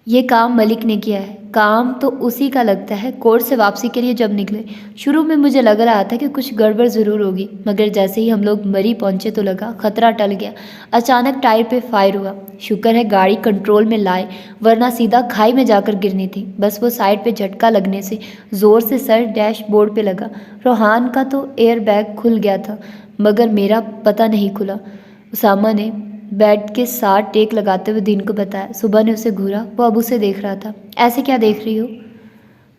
ये काम मलिक ने किया है। काम तो उसी का लगता है। कोर्ट से वापसी के लिए जब निकले, शुरू में मुझे लग रहा था कि कुछ गड़बड़ ज़रूर होगी, मगर जैसे ही हम लोग मरी पहुंचे तो लगा खतरा टल गया। अचानक टायर पे फायर हुआ। शुक्र है गाड़ी कंट्रोल में लाए, वरना सीधा खाई में जाकर गिरनी थी। बस वो साइड पे झटका लगने से ज़ोर से सर डैशबोर्ड पे लगा। रोहान का तो एयर बैग खुल गया था, मगर मेरा पता नहीं खुला। उसामा ने बेड के साथ टेक लगाते हुए दीन को बताया। सुबह ने उसे घूरा, वो अब उसे देख रहा था। ऐसे क्या देख रही हो?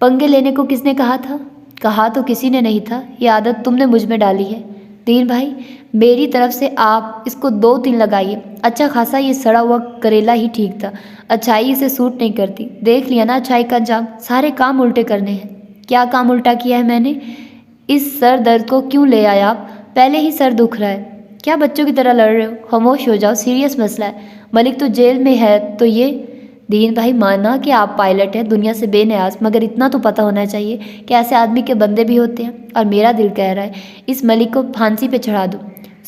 पंगे लेने को किसने कहा था? कहा तो किसी ने नहीं था, ये आदत तुमने मुझ में डाली है। दीन भाई, मेरी तरफ से आप इसको 2-3 लगाइए। अच्छा खासा ये सड़ा हुआ करेला ही ठीक था। अच्छाई इसे सूट नहीं करती। देख लिया ना अच्छाई का अंजाम, सारे काम उल्टे करने हैं। क्या काम उल्टा किया है मैंने? इस सर दर्द को क्यों ले आए आप? पहले ही सर दुख रहा है। क्या बच्चों की तरह लड़ रहे हो? खामोश हो जाओ, सीरियस मसला है। मलिक तो जेल में है तो ये। दीन भाई, माना कि आप पायलट हैं, दुनिया से बेनियाज, मगर इतना तो पता होना चाहिए कि ऐसे आदमी के बंदे भी होते हैं। और मेरा दिल कह रहा है इस मलिक को फांसी पे चढ़ा दो।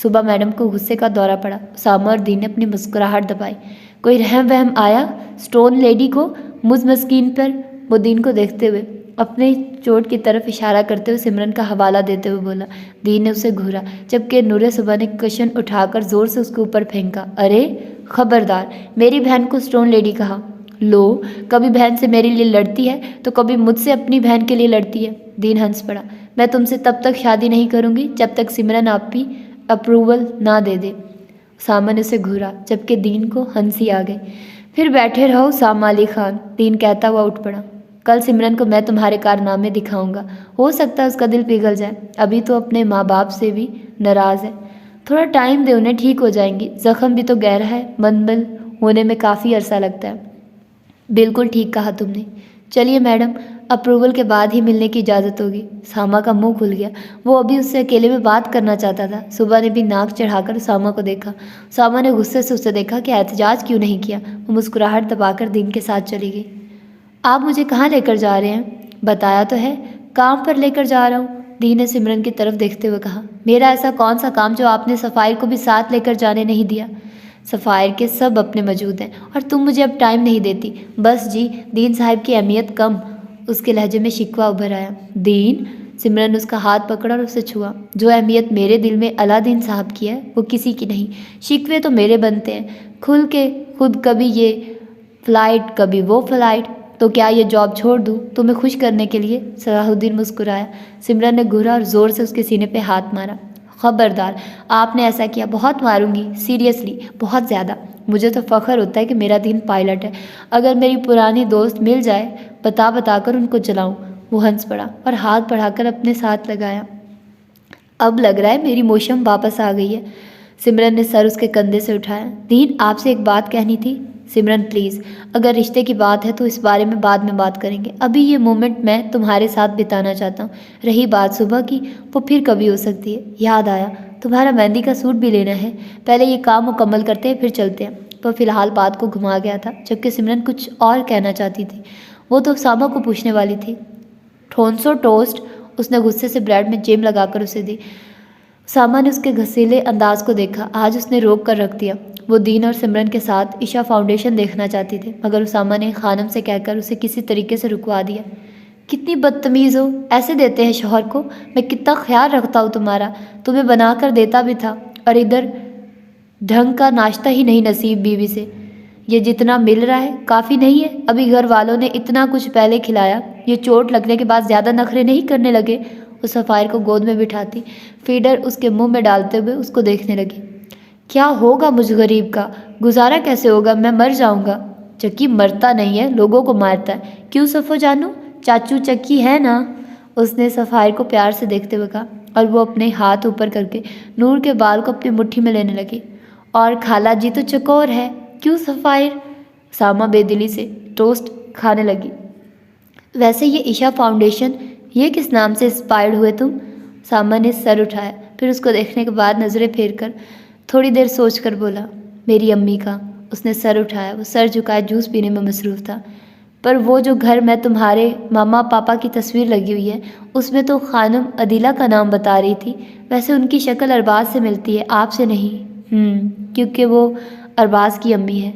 सुबह मैडम को गुस्से का दौरा पड़ा। उसामा और दीन ने अपनी मुस्कुराहट दबाई। कोई रहम वहम आया स्टोन लेडी को मुझ मस्कीन पर? वो दीन को देखते हुए अपने चोट की तरफ इशारा करते हुए सिमरन का हवाला देते हुए बोला। दीन ने उसे घूरा, जबकि नूरे सुबह ने कशन उठाकर जोर से उसके ऊपर फेंका। अरे खबरदार, मेरी बहन को स्टोन लेडी कहा। लो, कभी बहन से मेरे लिए लड़ती है तो कभी मुझसे अपनी बहन के लिए लड़ती है। दीन हंस पड़ा। मैं तुमसे तब तक शादी नहीं करूँगी जब तक सिमरन आप भी अप्रूवल ना दे दे। सामा ने उसे घूरा, जबकि दीन को हंसी आ गई। फिर बैठे रहो सामा अली खान, दीन कहता हुआ उठ पड़ा। कल सिमरन को मैं तुम्हारे कारनामे दिखाऊंगा। हो सकता है उसका दिल पिघल जाए। अभी तो अपने माँ बाप से भी नाराज़ है। थोड़ा टाइम दे, उन्हें ठीक हो जाएंगी। जख्म भी तो गहरा है, मुंमल होने में काफ़ी अरसा लगता है। बिल्कुल ठीक कहा तुमने। चलिए मैडम, अप्रूवल के बाद ही मिलने की इजाज़त होगी। सामा का मुंह खुल गया। वो अभी उससे अकेले में बात करना चाहता था। सुबह ने भी नाक चढ़ाकर सामा को देखा। सामा ने गुस्से से उसे देखा कि एहतजाज क्यों नहीं किया। वो मुस्कुराहट दबाकर दीन के साथ चली गई। आप मुझे कहाँ लेकर जा रहे हैं? बताया तो है, काम पर लेकर जा रहा हूँ। दी ने सिमरन की तरफ देखते हुए कहा। मेरा ऐसा कौन सा काम जो आपने सफ़ायर को भी साथ लेकर जाने नहीं दिया? सफ़ायर के सब अपने मौजूद हैं और तुम मुझे अब टाइम नहीं देती। बस जी, दीन साहब की अहमियत कम। उसके लहजे में शिकवा उभर आया। दीन? सिमरन ने उसका हाथ पकड़ा और उसे छुआ। जो अहमियत मेरे दिल में अलादीन साहब की है वो किसी की नहीं। शिकवे तो मेरे बनते हैं खुल के खुद, कभी ये फ़्लाइट कभी वो फ़्लाइट। तो क्या ये जॉब छोड़ दूँ तुम्हें खुश करने के लिए? सलाहुद्दीन मुस्कुराया। सिमरन ने घूरा और ज़ोर से उसके सीने पे हाथ मारा। खबरदार, आपने ऐसा किया बहुत मारूंगी, सीरियसली बहुत ज़्यादा। मुझे तो फ़ख्र होता है कि मेरा दीन पायलट है। अगर मेरी पुरानी दोस्त मिल जाए, बता कर उनको जलाऊं। वो हंस पड़ा और हाथ बढ़ाकर अपने साथ लगाया। अब लग रहा है मेरी मौसम वापस आ गई है। सिमरन ने सर उसके कंधे से उठाया। दीन, आपसे एक बात कहनी थी। सिमरन प्लीज़, अगर रिश्ते की बात है तो इस बारे में बाद में बात करेंगे। अभी ये मोमेंट मैं तुम्हारे साथ बिताना चाहता हूँ। रही बात सुबह की, वो फिर कभी हो सकती है। याद आया, तुम्हारा मेहंदी का सूट भी लेना है। पहले ये काम मुकम्मल करते हैं, फिर चलते हैं। पर फिलहाल बात को घुमा गया था, जबकि सिमरन कुछ और कहना चाहती थी। वो तो सामा को पूछने वाली थी। ठोनसो टोस्ट, उसने गुस्से से ब्रेड में जेम लगाकर उसे दी। सामा ने उसके घसीले अंदाज को देखा। आज उसने रोक कर रख दिया। वो दीन और सिमरन के साथ ईशा फाउंडेशन देखना चाहती थी, मगर उसामा ने खानम से कहकर उसे किसी तरीके से रुकवा दिया। कितनी बदतमीज़ हो, ऐसे देते हैं शौहर को? मैं कितना ख्याल रखता हूँ तुम्हारा, तुम्हें बना कर देता भी था, और इधर ढंग का नाश्ता ही नहीं नसीब बीवी से। ये जितना मिल रहा है काफ़ी नहीं है? अभी घर वालों ने इतना कुछ पहले खिलाया, ये चोट लगने के बाद ज़्यादा नखरे नहीं करने लगे? वो सफ़ायर को गोद में बिठाती फीडर उसके मुंह में डालते हुए उसको देखने लगी। क्या होगा मुझ गरीब का? गुजारा कैसे होगा? मैं मर जाऊंगा। चक्की मरता नहीं है, लोगों को मारता है। क्यों सफ़ो जानू, चाचू चक्की है ना? उसने सफ़ायर को प्यार से देखते हुए कहा, और वो अपने हाथ ऊपर करके नूर के बाल को अपनी मुट्ठी में लेने लगी। और खाला जी तो चकोर है। क्यों सफ़ायर? सामा बेदिली से टोस्ट खाने लगी। वैसे ये ईशा फाउंडेशन, ये किस नाम से इंस्पायर्ड हुए तुम? सामा ने सर उठाया, फिर उसको देखने के बाद नज़रें फेर कर थोड़ी देर सोच कर बोला, मेरी अम्मी का। उसने सर उठाया। वो सर झुकाए जूस पीने में मसरूफ़ था। पर वो जो घर में तुम्हारे मामा पापा की तस्वीर लगी हुई है, उसमें तो खानम अदीला का नाम बता रही थी। वैसे उनकी शक्ल अरबाज से मिलती है, आपसे नहीं। क्योंकि वो अरबाज की अम्मी है।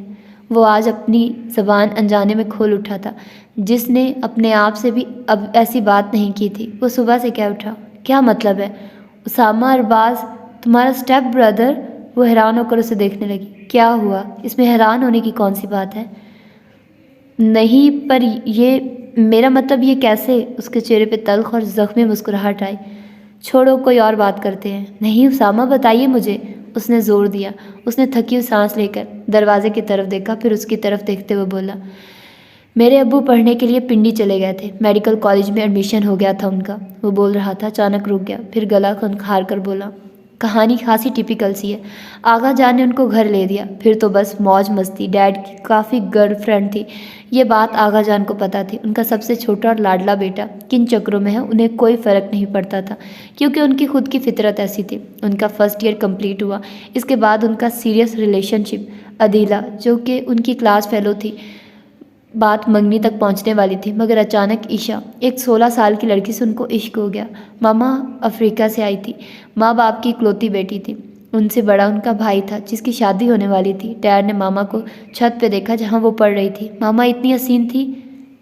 वो आज अपनी ज़बान अनजाने में खोल उठा था, जिसने अपने आप से भी अब ऐसी बात नहीं की थी। वो सुबह से कह उठा, क्या मतलब है? उसामा अरबाज तुम्हारा स्टेप ब्रदर? वो हैरान होकर उसे देखने लगी। क्या हुआ? इसमें हैरान होने की कौन सी बात है? नहीं, पर ये मेरा मतलब ये कैसे? उसके चेहरे पे तल्ख और ज़ख्मी मुस्कुराहट आई। छोड़ो, कोई और बात करते हैं। नहीं उसामा, बताइए मुझे, उसने ज़ोर दिया। उसने थकी हुई सांस लेकर दरवाजे की तरफ देखा, फिर उसकी तरफ देखते हुए बोला, मेरे अब्बू पढ़ने के लिए पिंडी चले गए थे। मेडिकल कॉलेज में एडमिशन हो गया था उनका। वो बोल रहा था, अचानक रुक गया, फिर गला खनखार कर बोला, कहानी खासी टिपिकल सी है। आगा जान ने उनको घर ले दिया, फिर तो बस मौज मस्ती। डैड की काफ़ी गर्लफ्रेंड थी, ये बात आगा जान को पता थी। उनका सबसे छोटा और लाडला बेटा किन चक्रों में है उन्हें कोई फ़र्क नहीं पड़ता था, क्योंकि उनकी खुद की फितरत ऐसी थी। उनका फर्स्ट ईयर कंप्लीट हुआ, इसके बाद उनका सीरियस रिलेशनशिप अदीला, जो कि उनकी क्लास फेलो थी, बात मंगनी तक पहुंचने वाली थी। मगर अचानक ईशा, एक 16 साल की लड़की से उनको इश्क हो गया। मामा अफ्रीका से आई थी, माँ बाप की इकलौती बेटी थी। उनसे बड़ा उनका भाई था, जिसकी शादी होने वाली थी। डैड ने मामा को छत पे देखा जहाँ वो पढ़ रही थी। मामा इतनी हसीन थी,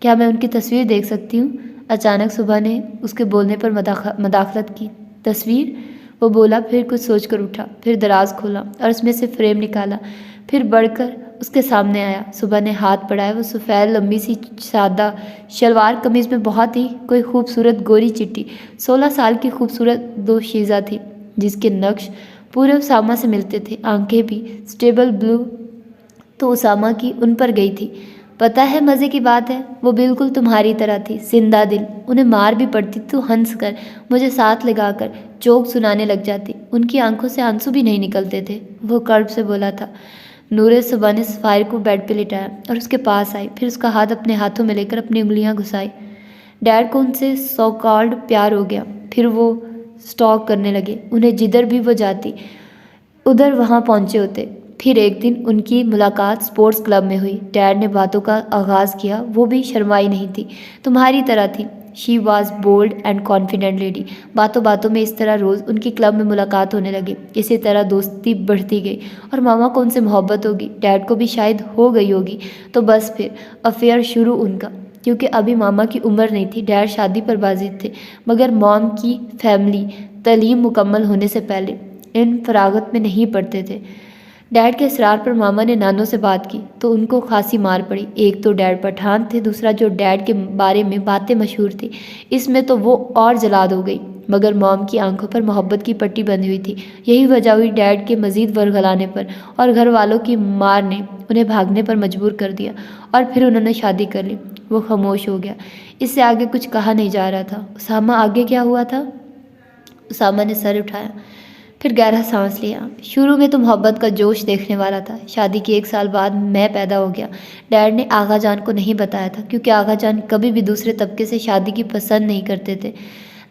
क्या मैं उनकी तस्वीर देख सकती हूँ? अचानक सुबह ने उसके बोलने पर मदाखलत की। तस्वीर? वो बोला, फिर कुछ सोचकर उठा, फिर दराज खोला और उसमें से फ्रेम निकाला, फिर बढ़कर उसके सामने आया। सुबह ने हाथ बढ़ाया। वो सफ़ेद लंबी सी सादा शलवार कमीज़ में बहुत ही कोई खूबसूरत गोरी चिट्टी 16 साल की खूबसूरत दोशीज़ा थी, जिसके नक्श पूरे उसामा से मिलते थे। आंखें भी स्टेबल ब्लू तो उसामा की उन पर गई थी। पता है मज़े की बात है, वो बिल्कुल तुम्हारी तरह थी, जिंदा दिल। उन्हें मार भी पड़ती तो हंस कर, मुझे साथ लगाकर जोक सुनाने लग जाती। उनकी आंखों से आंसू भी नहीं निकलते थे। वो कर्ब से बोला था। नूरे सुबह ने सफ़ायर को बेड पे लिटाया और उसके पास आई, फिर उसका हाथ अपने हाथों में लेकर अपनी उंगलियां घुसाई। डैड को उनसे सो कॉल्ड प्यार हो गया। फिर वो स्टॉक करने लगे, उन्हें जिधर भी वो जाती उधर वहाँ पहुँचे होते। फिर एक दिन उनकी मुलाकात स्पोर्ट्स क्लब में हुई। डैड ने बातों का आगाज़ किया। वो भी शर्माई नहीं थी, तुम्हारी तरह थी। She was bold and confident lady. बातों बातों में इस तरह रोज़ उनकी क्लब में मुलाकात होने लगी। इसी तरह दोस्ती बढ़ती गई और मामा को उनसे मोहब्बत होगी। डैड को भी शायद हो गई होगी। तो बस फिर अफेयर शुरू उनका, क्योंकि अभी मामा की उम्र नहीं थी। डैड शादी पर बाजिद थे, मगर मॉम की फैमिली तालीम मुकम्मल होने से पहले इन फरागत में नहीं पढ़ते थे। डैड के इसरार पर मामा ने नानों से बात की तो उनको खासी मार पड़ी। एक तो डैड पठान थे, दूसरा जो डैड के बारे में बातें मशहूर थी, इसमें तो वो और जलाद हो गई। मगर मॉम की आंखों पर मोहब्बत की पट्टी बंधी हुई थी। यही वजह हुई डैड के मज़ीद वरगलाने पर, और घर वालों की मार ने उन्हें भागने पर मजबूर कर दिया और फिर उन्होंने शादी कर ली। वो खामोश हो गया। इससे आगे कुछ कहा नहीं जा रहा था। उसामा, आगे क्या हुआ था? उसामा ने सर उठाया, फिर गहरा सांस लिया। शुरू में तो मोहब्बत का जोश देखने वाला था। शादी के 1 साल बाद मैं पैदा हो गया। डैड ने आगा जान को नहीं बताया था, क्योंकि आगा जान कभी भी दूसरे तबके से शादी की पसंद नहीं करते थे।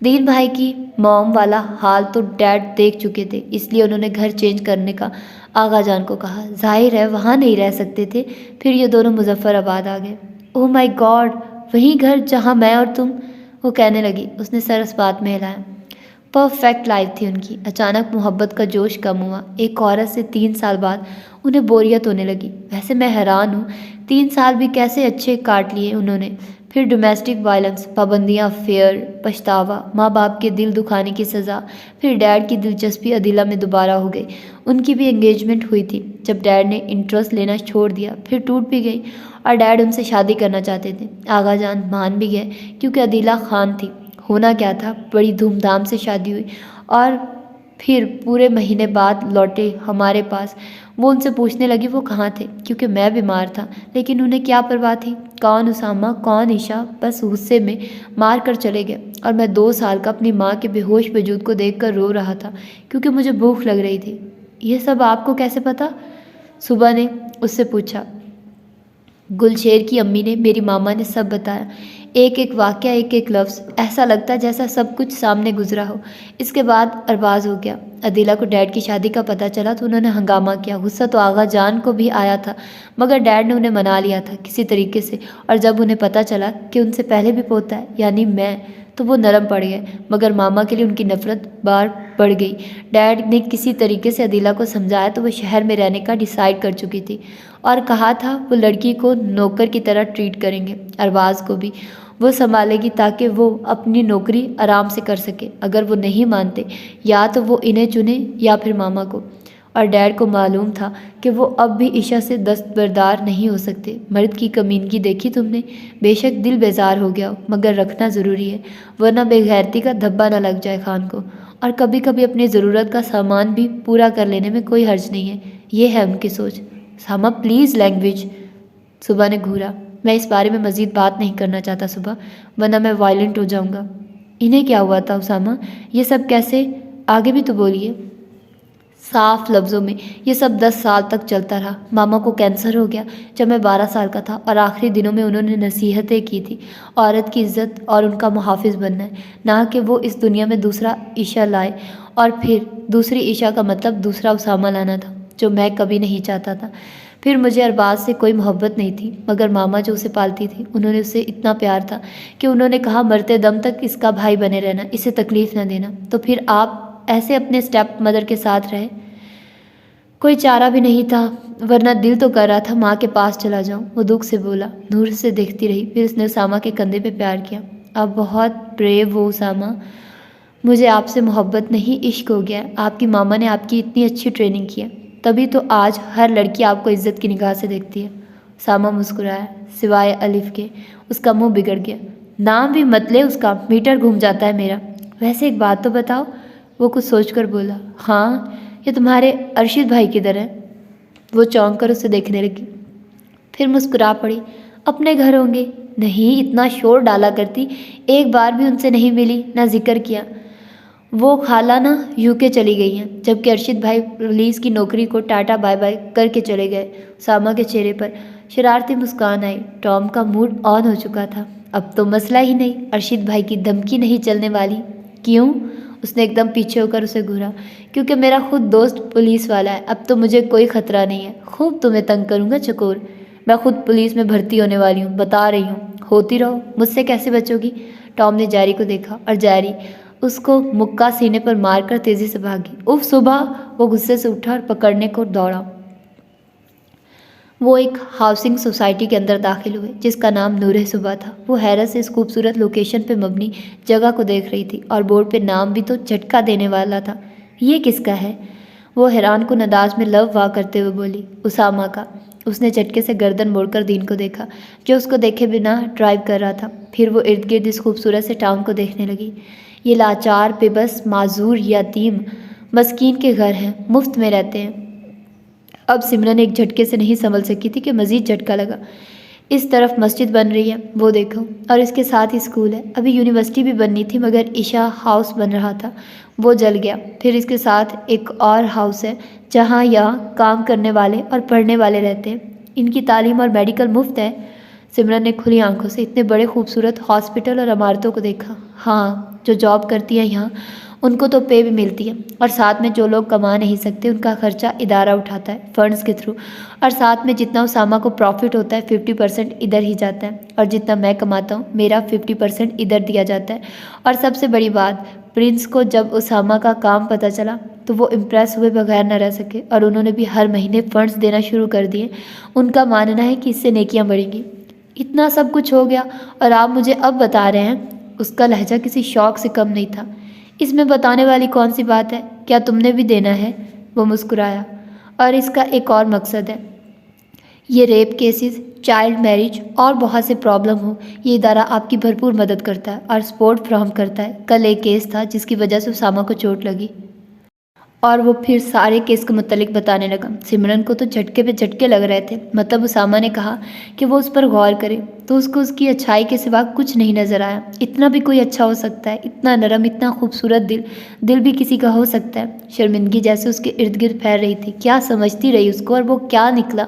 दीन भाई की मॉम वाला हाल तो डैड देख चुके थे, इसलिए उन्होंने घर चेंज करने का आगा जान को कहा। जाहिर है वहाँ नहीं रह सकते थे। फिर ये दोनों मुजफ्फराबाद आ गए। ओह माय गॉड, वही घर जहाँ मैं और तुम, वो कहने लगी। उसने सर इस बात में हिलाया। परफेक्ट लाइफ थी उनकी। अचानक मोहब्बत का जोश कम हुआ। एक औरत से 3 साल बाद उन्हें बोरियत होने लगी। वैसे मैं हैरान हूँ, 3 साल भी कैसे अच्छे काट लिए उन्होंने। फिर डोमेस्टिक वायलेंस, पाबंदियाँ, फेयर, पछतावा, माँ बाप के दिल दुखाने की सज़ा। फिर डैड की दिलचस्पी अदिला में दोबारा हो गई। उनकी भी एंगेजमेंट हुई थी। जब डैड ने इंटरेस्ट लेना छोड़ दिया, फिर टूट भी गई और डैड उनसे शादी करना चाहते थे। आगा जान मान भी गए, क्योंकि अदिला खान थी। होना क्या था, बड़ी धूमधाम से शादी हुई और फिर पूरे महीने बाद लौटे हमारे पास। वो उनसे पूछने लगी वो कहाँ थे, क्योंकि मैं बीमार था। लेकिन उन्हें क्या परवाह थी, कौन उसामा, कौन ईशा, बस गुस्से में मार कर चले गए। और मैं 2 साल का अपनी माँ के बेहोश वजूद को देखकर रो रहा था, क्योंकि मुझे भूख लग रही थी। ये सब आपको कैसे पता? सुबह ने उससे पूछा। गुलशेर की अम्मी ने, मेरी मामा ने सब बताया। एक एक वाक़या, एक एक लफ्ज़, ऐसा लगता जैसा सब कुछ सामने गुजरा हो। इसके बाद अरबाज हो गया। अदीला को डैड की शादी का पता चला तो उन्होंने हंगामा किया। गुस्सा तो आगा जान को भी आया था, मगर डैड ने उन्हें मना लिया था किसी तरीके से। और जब उन्हें पता चला कि उनसे पहले भी पोता है, यानी मैं, तो वो नरम पड़ गए, मगर मामा के लिए उनकी नफरत बार बढ़ गई। डैड ने किसी तरीके से अदीला को समझाया तो वो शहर में रहने का डिसाइड कर चुकी थी और कहा था वो लड़की को नौकर की तरह ट्रीट करेंगे। अरबाज को भी वो संभालेगी ताकि वो अपनी नौकरी आराम से कर सके। अगर वो नहीं मानते या तो वो इन्हें चुने या फिर मामा को। और डैड को मालूम था कि वो अब भी ईशा से दस्तबरदार नहीं हो सकते। मर्द की कमीनगी देखी तुमने? बेशक दिल बेजार हो गया हो, मगर रखना ज़रूरी है, वरना बेगैरती का धब्बा न लग जाए खान को। और कभी कभी अपनी ज़रूरत का सामान भी पूरा कर लेने में कोई हर्ज नहीं है। ये है उनकी सोच। सामा प्लीज़ लैंग्वेज। सुबह ने घूरा। मैं इस बारे में मज़ीद बात नहीं करना चाहता सुबह, वरना मैं वायलेंट हो जाऊंगा। इन्हें क्या हुआ था उसामा? ये सब कैसे? आगे भी तो बोलिए। साफ लफ्ज़ों में ये सब 10 साल तक चलता रहा। मामा को कैंसर हो गया जब मैं 12 साल का था और आखिरी दिनों में उन्होंने नसीहतें की थी, औरत की इज्जत और उनका मुहाफिज बनना है, ना कि वो इस दुनिया में दूसरा ईशा लाए। और फिर दूसरी ईशा का मतलब दूसरा उसामा लाना था, जो मैं कभी नहीं चाहता था। फिर मुझे अरबाज से कोई मोहब्बत नहीं थी, मगर मामा जो उसे पालती थी, उन्होंने उससे इतना प्यार था कि उन्होंने कहा मरते दम तक इसका भाई बने रहना, इसे तकलीफ़ न देना। तो फिर आप ऐसे अपने स्टेप मदर के साथ रहे। कोई चारा भी नहीं था, वरना दिल तो कर रहा था माँ के पास चला जाऊँ। वो दुख से बोला। नूर से देखती रही, फिर उसने उसामा के कंधे पे प्यार किया। आप बहुत ब्रेव हो उसामा। मुझे आपसे मोहब्बत नहीं इश्क हो गया। आपकी मामा ने आपकी इतनी अच्छी ट्रेनिंग की है, तभी तो आज हर लड़की आपको इज्जत की निगाह से देखती है। सामा मुस्कुराया। सिवाय अलिफ के उसका मुंह बिगड़ गया। नाम भी मत ले उसका, मीटर घूम जाता है मेरा। वैसे एक बात तो बताओ। वो कुछ सोचकर बोला। हाँ, ये तुम्हारे अरशीद भाई किधर है? वो चौंक कर उसे देखने लगी, फिर मुस्कुरा पड़ी। अपने घर होंगे। नहीं, इतना शोर डाला करती, एक बार भी उनसे नहीं मिली, ना जिक्र किया। वो खाला ना यूके चली गई हैं, जबकि अरशीद भाई पुलिस की नौकरी को टाटा बाय बाय करके चले गए। सामा के चेहरे पर शरारती मुस्कान आई। टॉम का मूड ऑन हो चुका था। अब तो मसला ही नहीं, अरशीद भाई की धमकी नहीं चलने वाली। क्यों? उसने एकदम पीछे होकर उसे घूरा। क्योंकि मेरा खुद दोस्त पुलिस वाला है, अब तो मुझे कोई खतरा नहीं है। खूब तुम्हें तंग करूँगा चकोर। मैं खुद पुलिस में भर्ती होने वाली हूँ, बता रही हूँ। होती रहो, मुझसे कैसे बचोगी? टॉम ने जारी को देखा और जारी उसको मुक्का सीने पर मारकर तेजी से भागी। उफ सुबह! वो गुस्से से उठा और पकड़ने को दौड़ा। वो एक हाउसिंग सोसाइटी के अंदर दाखिल हुए जिसका नाम नूरे सुबह था। वो हैरत से इस खूबसूरत लोकेशन पे मबनी जगह को देख रही थी और बोर्ड पे नाम भी तो झटका देने वाला था। ये किसका है? वो हैरान को नदाज में लव वाह करते हुए बोली। उसामा का। उसने झटके से गर्दन मोड़कर दीन को देखा, जो उसको देखे बिना ड्राइव कर रहा था। फिर वो इर्द गिर्द इस खूबसूरत से टाउन को देखने लगी। ये लाचार बेबस माजूर यतीम मस्कीन के घर हैं, मुफ्त में रहते हैं। अब सिमरन एक झटके से नहीं संभल सकी थी कि मज़ीद झटका लगा। इस तरफ मस्जिद बन रही है, वो देखो, और इसके साथ ही स्कूल है। अभी यूनिवर्सिटी भी बननी थी, मगर ईशा हाउस बन रहा था, वो जल गया। फिर इसके साथ एक और हाउस है जहाँ यहाँ काम करने वाले और पढ़ने वाले रहते हैं। इनकी तालीम और मेडिकल मुफ्त है। सिमरन ने खुली आंखों से इतने बड़े खूबसूरत हॉस्पिटल और इमारतों को देखा। हाँ, जो जॉब करती है यहाँ उनको तो पे भी मिलती है, और साथ में जो लोग कमा नहीं सकते उनका खर्चा इदारा उठाता है फंड्स के थ्रू। और साथ में जितना उसामा को प्रॉफिट होता है 50% इधर ही जाता है, और जितना मैं कमाता हूँ मेरा 50% इधर दिया जाता है। और सबसे बड़ी बात, प्रिंस को जब उसामा का काम पता चला तो वो इम्प्रेस हुए बगैर न रह सके, और उन्होंने भी हर महीने फंड्स देना शुरू कर दिए। उनका मानना है कि इससे नेकियां बढ़ेंगी। इतना सब कुछ हो गया और आप मुझे अब बता रहे हैं? उसका लहजा किसी शौक से कम नहीं था। इसमें बताने वाली कौन सी बात है? क्या तुमने भी देना है? वो मुस्कुराया। और इसका एक और मकसद है। ये रेप केसेस, चाइल्ड मैरिज और बहुत से प्रॉब्लम हो, ये इदारा आपकी भरपूर मदद करता है और सपोर्ट फ्राहम करता है। कल एक केस था जिसकी वजह से उसामा को चोट लगी, और वो फिर सारे केस के मुतालिक बताने लगा। सिमरन को तो झटके पे झटके लग रहे थे। मतलब उसामा ने कहा कि वो उस पर गौर करे तो उसको उसकी अच्छाई के सिवा कुछ नहीं नज़र आया। इतना भी कोई अच्छा हो सकता है? इतना नरम, इतना खूबसूरत दिल भी किसी का हो सकता है? शर्मिंदगी जैसे उसके इर्द गिर्द फैल रही थी। क्या समझती रही उसको, और वो क्या निकला?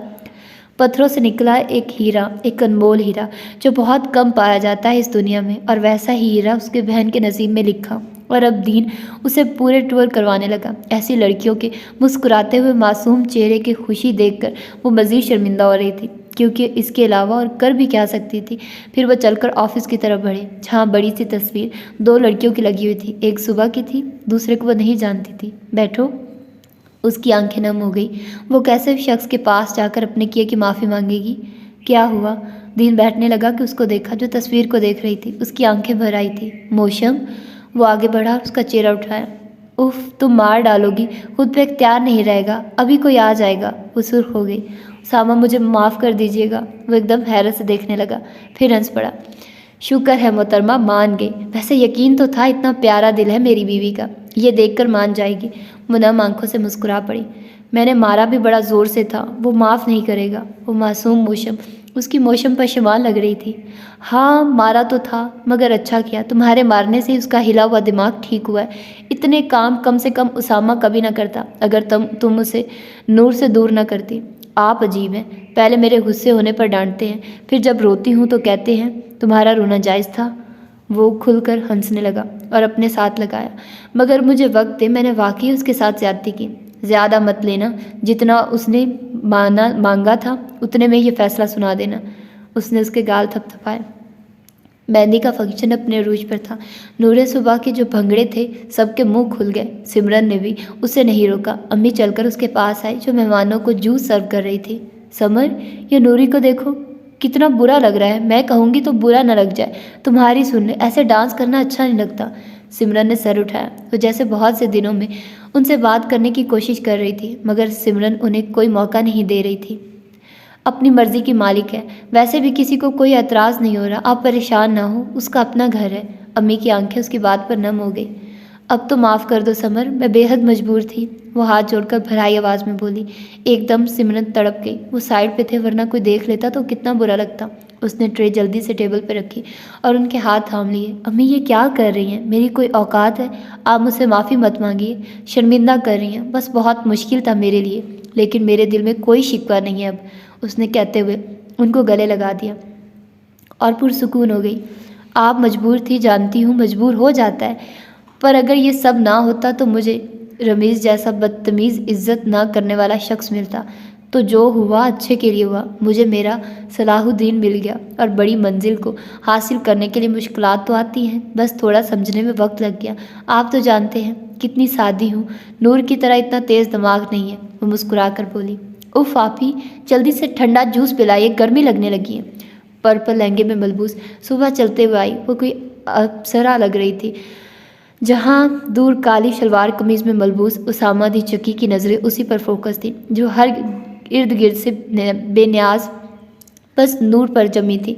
पत्थरों से निकला एक हीरा, एक अनमोल हीरा जो बहुत कम पाया जाता है इस दुनिया में। और वैसा ही हीरा उसके बहन के नसीब में लिखा, और अब दीन उसे पूरे टूर करवाने लगा। ऐसी लड़कियों के मुस्कुराते हुए मासूम चेहरे की खुशी देखकर वो मज़ीद शर्मिंदा हो रही थी। क्योंकि इसके अलावा और कर भी क्या सकती थी। फिर वो चलकर ऑफिस की तरफ बढ़े, जहाँ बड़ी सी तस्वीर 2 लड़कियों की लगी हुई थी। एक सुबह की थी, दूसरे को वो नहीं जानती थी। बैठो। उसकी आंखें नम हो गई। वो कैसे शख्स के पास जाकर अपने किए की माफ़ी मांगेगी? क्या हुआ? दिन बैठने लगा कि उसको देखा जो तस्वीर को देख रही थी। उसकी आंखें भर आई थी। मौसम। वो आगे बढ़ा और उसका चेहरा उठाया। उफ, तुम मार डालोगी, खुद पे इख्तियार नहीं रहेगा, अभी कोई आ जाएगा। वो सुर्ख हो गई। सामा, मुझे माफ़ कर दीजिएगा। वो एकदम हैरत से देखने लगा, फिर हंस पड़ा। शुक्र है मोहतरमा, मान गई। वैसे यकीन तो था, इतना प्यारा दिल है मेरी बीवी का, ये देखकर मान जाएगी। वो नम आंखों से मुस्कुरा पड़ी। मैंने मारा भी बड़ा ज़ोर से था, वो माफ़ नहीं करेगा। वो मासूम मौसम, उसकी मौसम पर शमाल लग रही थी। हाँ, मारा तो था, मगर अच्छा किया, तुम्हारे मारने से उसका हिला हुआ दिमाग ठीक हुआ है। इतने काम कम से कम उसामा कभी ना करता, अगर तुम उसे नूर से दूर ना करती। आप अजीब हैं, पहले मेरे गुस्से होने पर डांटते हैं, फिर जब रोती हूँ तो कहते हैं तुम्हारा रोना जायज़ था। वो खुलकर हंसने लगा और अपने साथ लगाया। मगर मुझे वक्त दे, मैंने वाकई उसके साथ ज़्यादती की। ज़्यादा मत लेना, जितना उसने मांगा था उतने में ये फैसला सुना देना। उसने उसके गाल थपथपाए। मेहंदी का फंक्शन अपने अरूज पर था। नूरे सुबह के जो भंगड़े थे, सबके मुंह खुल गए। सिमरन ने भी उसे नहीं रोका। अम्मी चलकर उसके पास आई, जो मेहमानों को जूस सर्व कर रही थी। समर, ये नूरी को देखो, कितना बुरा लग रहा है। मैं कहूँगी तो बुरा न लग जाए, तुम्हारी सुन ले, ऐसे डांस करना अच्छा नहीं लगता। सिमरन ने सर उठाया। वो जैसे बहुत से दिनों में उनसे बात करने की कोशिश कर रही थी, मगर सिमरन उन्हें कोई मौका नहीं दे रही थी। अपनी मर्जी की मालिक है, वैसे भी किसी को कोई एतराज़ नहीं हो रहा। आप परेशान ना हो, उसका अपना घर है। अम्मी की आंखें उसकी बात पर नम हो गई। अब तो माफ़ कर दो समर, मैं बेहद मजबूर थी। वो हाथ जोड़कर भराई आवाज़ में बोली। एकदम सिमरन तड़प गई। वो साइड पे थे, वरना कोई देख लेता तो कितना बुरा लगता। उसने ट्रे जल्दी से टेबल पर रखी और उनके हाथ थाम लिए। अम्मी, ये क्या कर रही हैं? मेरी कोई औकात है? आप मुझसे माफ़ी मत मांगिए, शर्मिंदा कर रही हैं। बस बहुत मुश्किल था मेरे लिए, लेकिन मेरे दिल में कोई शिकवा नहीं है अब, उसने कहते हुए उनको गले लगा दिया और पुरसुकून हो गई। आप मजबूर थी, जानती हूँ, मजबूर हो जाता है, पर अगर ये सब ना होता तो मुझे रमीज़ जैसा बदतमीज़, इज्जत ना करने वाला शख्स मिलता। तो जो हुआ अच्छे के लिए हुआ। मुझे मेरा सलाहुद्दीन मिल गया और बड़ी मंजिल को हासिल करने के लिए मुश्किलात तो आती हैं, बस थोड़ा समझने में वक्त लग गया। आप तो जानते हैं कितनी सादी हूँ, नूर की तरह इतना तेज़ दिमाग नहीं है। वो मुस्कुरा कर बोली। उफ आपी, जल्दी से ठंडा जूस पिलाइए, गर्मी लगने लगी है। पर्पल लहंगे में मलबूस सुबह चलते हुए आई। वो कोई अप्सरा लग रही थी। जहाँ दूर काली शलवार कमीज़ में मलबूस उसामा दी चक्की की नज़रें उसी पर फोकस थी, जो हर इर्द गिर्द से बेनियाज बस नूर पर जमी थी।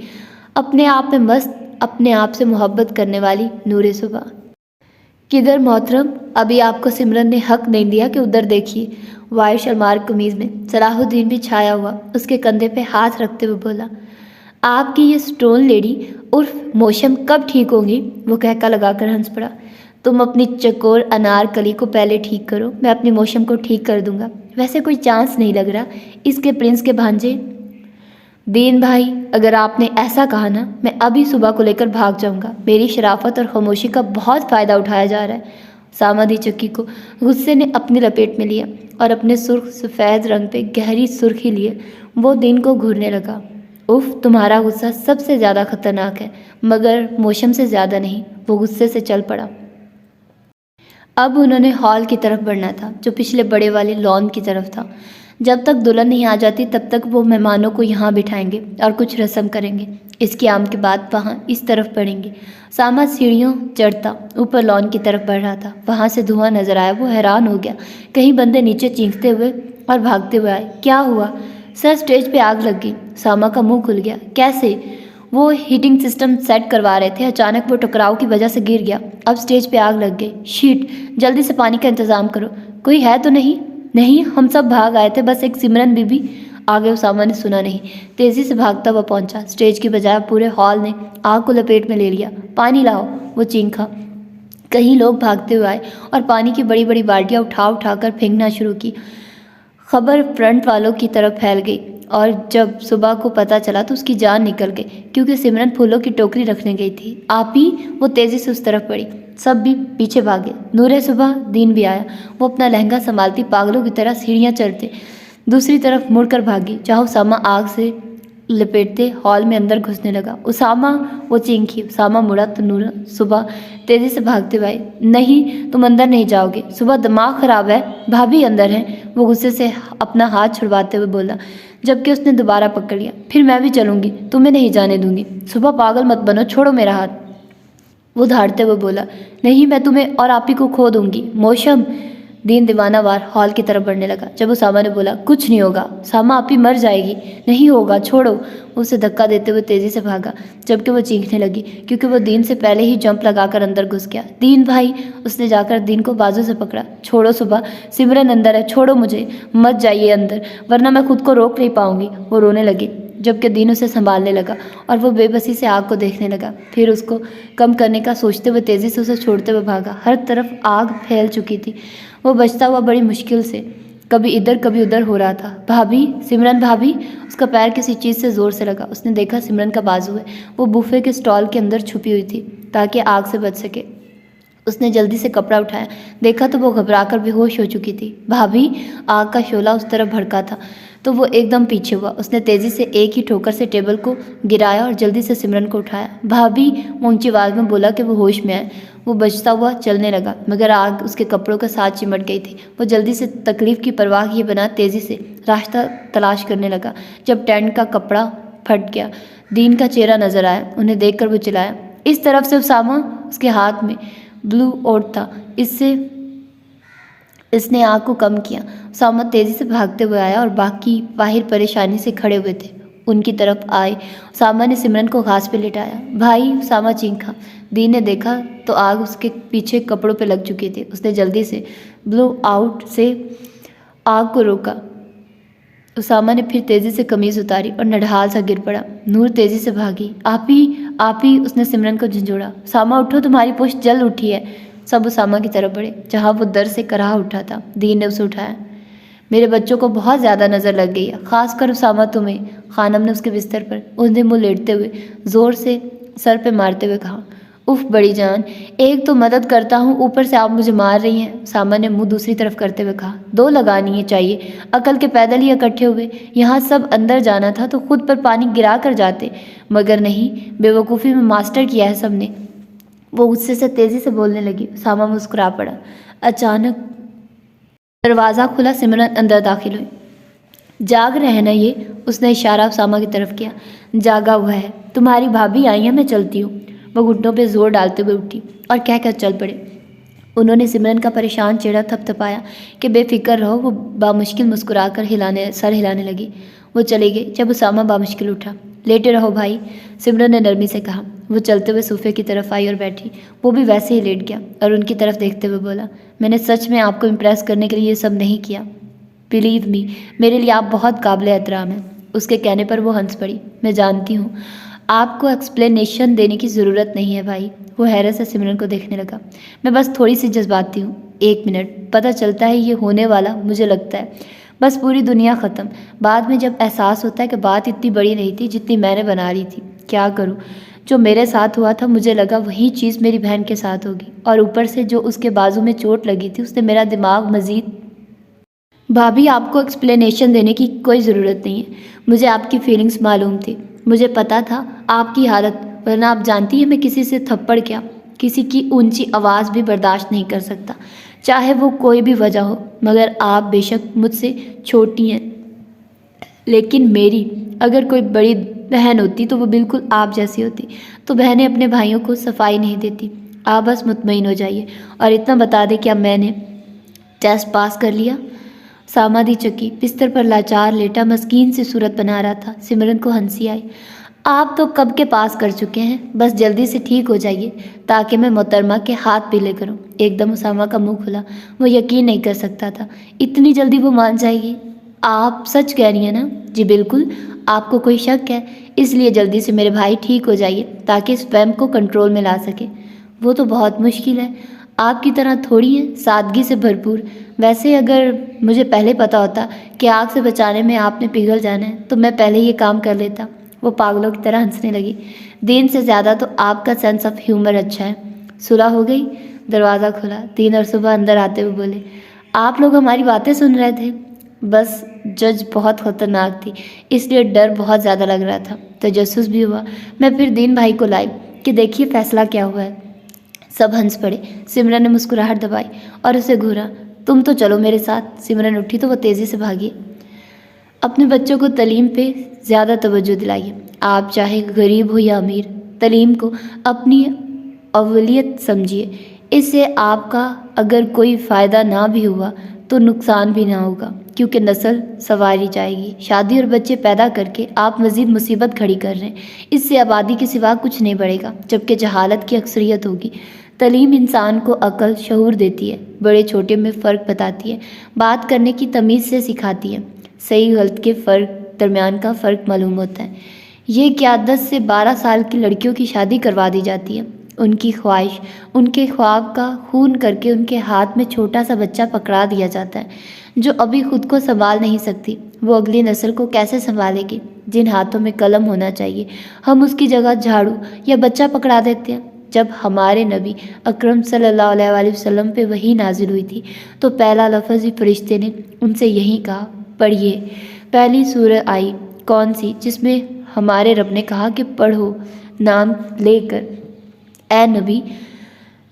अपने आप में मस्त, अपने आप से मोहब्बत करने वाली नूरे सुबह। किधर मोहतरम, अभी आपको सिमरन ने हक नहीं दिया कि उधर देखिए। वाइट शलवार कमीज़ में सलाहुद्दीन भी छाया हुआ उसके कंधे पे हाथ रखते हुए बोला। आपकी ये स्टोन लेडी उर्फ मौसम कब ठीक होगी? वो कहका लगाकर हंस पड़ा। तुम अपनी चकोर अनारकली को पहले ठीक करो, मैं अपनी मौसम को ठीक कर दूंगा। वैसे कोई चांस नहीं लग रहा इसके प्रिंस के भांजे। दीन भाई, अगर आपने ऐसा कहा ना, मैं अभी सुबह को लेकर भाग जाऊंगा। मेरी शराफत और खामोशी का बहुत फ़ायदा उठाया जा रहा है। सामादी चक्की को गुस्से ने अपनी लपेट में लिया और अपने सुर्ख सफ़ेद रंग पे गहरी सुर्खी लिए वो दिन को घूरने लगा। उफ, तुम्हारा गुस्सा सबसे ज़्यादा खतरनाक है, मगर मौसम से ज़्यादा नहीं। वो गुस्से से चल पड़ा। अब उन्होंने हॉल की तरफ बढ़ना था, जो पिछले बड़े वाले लॉन की तरफ था। जब तक दुल्हन नहीं आ जाती तब तक वो मेहमानों को यहाँ बिठाएंगे और कुछ रस्म करेंगे। इसके आम के बाद वहाँ इस तरफ बढ़ेंगे। सामा सीढ़ियों चढ़ता ऊपर लॉन की तरफ बढ़ रहा था। वहाँ से धुआं नजर आया। वो हैरान हो गया। कई बंदे नीचे चीखते हुए और भागते हुए आए। क्या हुआ सर? स्टेज पे आग लग गई। सामा का मुंह खुल गया। कैसे? वो हीटिंग सिस्टम सेट करवा रहे थे, अचानक वो टकराव की वजह से गिर गया। अब स्टेज पे आग लग गई। शीट, जल्दी से पानी का इंतजाम करो। कोई है तो नहीं? नहीं, हम सब भाग आए थे, बस एक सिमरन बीबी। आगे उसामा ने सुना नहीं, तेजी से भागता हुआ पहुंचा। स्टेज की बजाय पूरे हॉल ने आग को लपेट में ले लिया। पानी लाओ, वो चीखा। कई लोग भागते हुए आए और पानी की बड़ी बड़ी बाल्टियां उठा उठाकर फेंकना शुरू की। खबर फ्रंट वालों की तरफ फैल गई और जब सुबह को पता चला तो उसकी जान निकल गई, क्योंकि सिमरन फूलों की टोकरी रखने गई थी। आप ही, वो तेज़ी से उस तरफ बढ़ी। सब भी पीछे भागे। नूरे सुबह दीन भी आया। वो अपना लहंगा संभालती पागलों की तरह सीढ़ियाँ चढ़ते दूसरी तरफ मुड़कर भागी, जहाँ उसामा आग से लपेटते हॉल में अंदर घुसने लगा। उसामा, वो चीखी। उसामा मुड़ा तो नूरा सुबह तेजी से भागते हुए आई। नहीं, तुम अंदर नहीं जाओगे। सुबह दिमाग खराब है, भाभी अंदर है, वो गुस्से से अपना हाथ छुड़वाते हुए बोला, जबकि उसने दोबारा पकड़ लिया। फिर मैं भी चलूंगी, तुम्हें नहीं जाने दूंगी। सुबह पागल मत बनो, छोड़ो मेरा हाथ, वो धाड़ते हुए बोला। नहीं, मैं तुम्हें और आप ही को खो दूंगी। मौसम, दीन दीवानावार हॉल की तरफ बढ़ने लगा। जब उसामा ने बोला, कुछ नहीं होगा सामा, आप ही मर जाएगी। नहीं होगा, छोड़ो। वो उसे धक्का देते हुए तेजी से भागा, जबकि वो चीखने लगी क्योंकि वो दीन से पहले ही जंप लगाकर अंदर घुस गया। दीन भाई, उसने जाकर दीन को बाजू से पकड़ा। छोड़ो सुबह, सिमरन अंदर है, छोड़ो मुझे, मत जाइए अंदर, वरना मैं खुद को रोक नहीं पाऊंगी। वो रोने लगी, जबकि दीन उसे संभालने लगा और वो बेबसी से आग को देखने लगा। फिर उसको कम करने का सोचते हुए तेजी से उसे छोड़ते हुए भागा। हर तरफ आग फैल चुकी थी। वो बचता हुआ बड़ी मुश्किल से कभी इधर कभी उधर हो रहा था। भाभी, सिमरन भाभी, उसका पैर किसी चीज़ से ज़ोर से लगा। उसने देखा सिमरन का बाजू है। वो बुफे के स्टॉल के अंदर छुपी हुई थी ताकि आग से बच सके। उसने जल्दी से कपड़ा उठाया, देखा तो वो घबराकर बेहोश हो चुकी थी। भाभी, आग का शोला उस तरफ भड़का था तो वो एकदम पीछे हुआ। उसने तेज़ी से एक ही ठोकर से टेबल को गिराया और जल्दी से सिमरन को उठाया। भाभी, वो ऊंची आवाज़ में बोला कि वो होश में आए। वो बचता हुआ चलने लगा, मगर आग उसके कपड़ों के साथ चिमट गई थी। वो जल्दी से तकलीफ की परवाह किए बिना तेज़ी से रास्ता तलाश करने लगा। जब टेंट का कपड़ा फट गया, दीन का चेहरा नजर आया। उन्हें देखकर वो चिल्लाया। इस तरफ से उसामा, उसके हाथ में ब्लू ओट था। इसने आग को कम किया। उसामा तेजी से भागते हुए आया और बाकी बाहर परेशानी से खड़े हुए थे उनकी तरफ आए। उसामा ने सिमरन को घास पे लिटाया। भाई, उसामा चीखा। दीन ने देखा तो आग उसके पीछे कपड़ों पे लग चुकी थी। उसने जल्दी से ब्लो आउट से आग को रोका। उसामा ने फिर तेजी से कमीज उतारी और नढाल सा गिर पड़ा। नूर तेजी से भागी। आप ही, उसने सिमरन को झंझोड़ा। उसामा उठो, तुम्हारी पोस्ट जल उठी है। सब उसामा की तरफ बढ़े जहाँ वो दर से कराह उठा था। दीन ने उसे उठाया। मेरे बच्चों को बहुत ज़्यादा नज़र लग गई है, खासकर उसामा तुम्हें। खानम ने उसके बिस्तर पर उन्हें मुँह लेटते हुए ज़ोर से सर पे मारते हुए कहा। उफ बड़ी जान, एक तो मदद करता हूँ, ऊपर से आप मुझे मार रही हैं। उसामा ने मुंह दूसरी तरफ करते हुए कहा। दो लगानी है चाहिए, अकल के पैदल ही इकट्ठे हुए। यहाँ सब अंदर जाना था तो खुद पर पानी गिरा कर जाते, मगर नहीं, बेवकूफ़ी में मास्टर किया है सबने। वो गुस्से से तेज़ी से बोलने लगी। उसामा मुस्कुरा पड़ा। अचानक दरवाज़ा खुला, सिमरन अंदर दाखिल हुई। जाग रहे हैं ना ये, उसने इशारा उसामा की तरफ किया। जागा हुआ है, तुम्हारी भाभी आई है, मैं चलती हूँ। वो घुटनों पे जोर डालते हुए उठी और कहकर चल पड़े। उन्होंने सिमरन का परेशान चेहरा थपथपाया कि बेफिक्र रहो। वो बामुश्किल मुस्कुराकर सर हिलाने लगी। वो चले गए जब उसामा बामुश्किल उठा। लेटे रहो भाई, सिमरन ने नरमी से कहा। वो चलते हुए सोफे की तरफ आई और बैठी। वो भी वैसे ही लेट गया और उनकी तरफ देखते हुए बोला, मैंने सच में आपको इम्प्रेस करने के लिए ये सब नहीं किया। बिलीव मी, मेरे लिए आप बहुत काबिल एहतराम हैं। उसके कहने पर वो हंस पड़ी। मैं जानती हूँ, आपको एक्सप्लेनेशन देने की ज़रूरत नहीं है भाई। वो हैरत से सिमरन को देखने लगा। मैं बस थोड़ी सी जज्बाती हूँ। 1 मिनट, पता चलता है ये होने वाला, मुझे लगता है बस पूरी दुनिया ख़त्म। बाद में जब एहसास होता है कि बात इतनी बड़ी नहीं थी जितनी मैंने बना रही थी। क्या करूँ, जो मेरे साथ हुआ था मुझे लगा वही चीज़ मेरी बहन के साथ होगी, और ऊपर से जो उसके बाजू में चोट लगी थी उसने मेरा दिमाग मज़ीद। भाभी, आपको एक्सप्लेनेशन देने की कोई ज़रूरत नहीं है। मुझे आपकी फीलिंग्स मालूम थी, मुझे पता था आपकी हालत, वरना आप जानती हैं मैं किसी से थप्पड़ क्या, किसी की ऊंची आवाज़ भी बर्दाश्त नहीं कर सकता, चाहे वो कोई भी वजह हो। मगर आप बेशक मुझसे छोटी हैं, लेकिन मेरी अगर कोई बड़ी बहन होती तो वो बिल्कुल आप जैसी होती। तो बहनें अपने भाइयों को सफाई नहीं देती। आप बस मुतमईन हो जाइए और इतना बता दें कि अब मैंने टेस्ट पास कर लिया। सामादी चकी बिस्तर पर लाचार लेटा मस्कीन सी सूरत बना रहा था। सिमरन को हंसी आई। आप तो कब के पास कर चुके हैं, बस जल्दी से ठीक हो जाइए ताकि मैं मोहतरमा के हाथ पीले करूं। एकदम उसामा का मुंह खुला। वो यकीन नहीं कर सकता था इतनी जल्दी वो मान जाएगी। आप सच कह रही हैं ना? जी बिल्कुल। आपको कोई शक है? इसलिए जल्दी से मेरे भाई ठीक हो जाइए ताकि स्वयं को कंट्रोल में ला सके। वो तो बहुत मुश्किल है, आपकी तरह थोड़ी है, सादगी से भरपूर। वैसे अगर मुझे पहले पता होता कि आग से बचाने में आपने पिघल जाना है तो मैं पहले ये काम कर लेता। वो पागलों की तरह हंसने लगी। दीन से ज़्यादा तो आपका सेंस ऑफ ह्यूमर अच्छा है। सुलह हो गई? दरवाज़ा खुला। दीन और सुबह अंदर आते हुए बोले, आप लोग हमारी बातें सुन रहे थे? बस जज बहुत ख़तरनाक थी, इसलिए डर बहुत ज़्यादा लग रहा था। तजस्सुस भी हुआ। मैं फिर दीन भाई को लाई कि देखिए फैसला क्या हुआ है। सब हंस पड़े। सिमरन ने मुस्कुराहट दबाई और उसे घूरा। तुम तो चलो मेरे साथ। सिमरन उठी तो वो तेज़ी से भागी। अपने बच्चों को तालीम पे ज़्यादा तवज्जो दिलाइए। आप चाहे गरीब हो या अमीर, तालीम को अपनी अवलियत समझिए। इससे आपका अगर कोई फ़ायदा ना भी हुआ तो नुकसान भी ना होगा, क्योंकि नस्ल संवारी जाएगी। शादी और बच्चे पैदा करके आप मज़ीद मुसीबत खड़ी कर रहे हैं। इससे आबादी के सिवा कुछ नहीं बढ़ेगा, जबकि जहालत की अक्सरियत होगी। तालीम इंसान को अकल शऊर देती है, बड़े छोटे में फ़र्क बताती है, बात करने की तमीज़ से सिखाती है, सही गलत के दरमियान का फ़र्क मालूम होता है। ये क्या 10 से 12 साल की लड़कियों की शादी करवा दी जाती है। उनकी ख्वाहिश, उनके ख्वाब का खून करके उनके हाथ में छोटा सा बच्चा पकड़ा दिया जाता है, जो अभी खुद को संभाल नहीं सकती। वो अगली नस्ल को कैसे संभालेगी? जिन हाथों में कलम होना चाहिए, हम उसकी जगह झाड़ू या बच्चा पकड़ा देते हैं। जब हमारे नबी अकरम सल्लल्लाहु अलैहि वसल्लम पे वही नाजिल हुई थी, तो पहला लफ्ज़ ही फरिश्ते ने उनसे यही कहा, पढ़िए। पहली सूरत आई कौन सी, जिसमें हमारे रब ने कहा कि पढ़ो, नाम लेकर, ए नबी,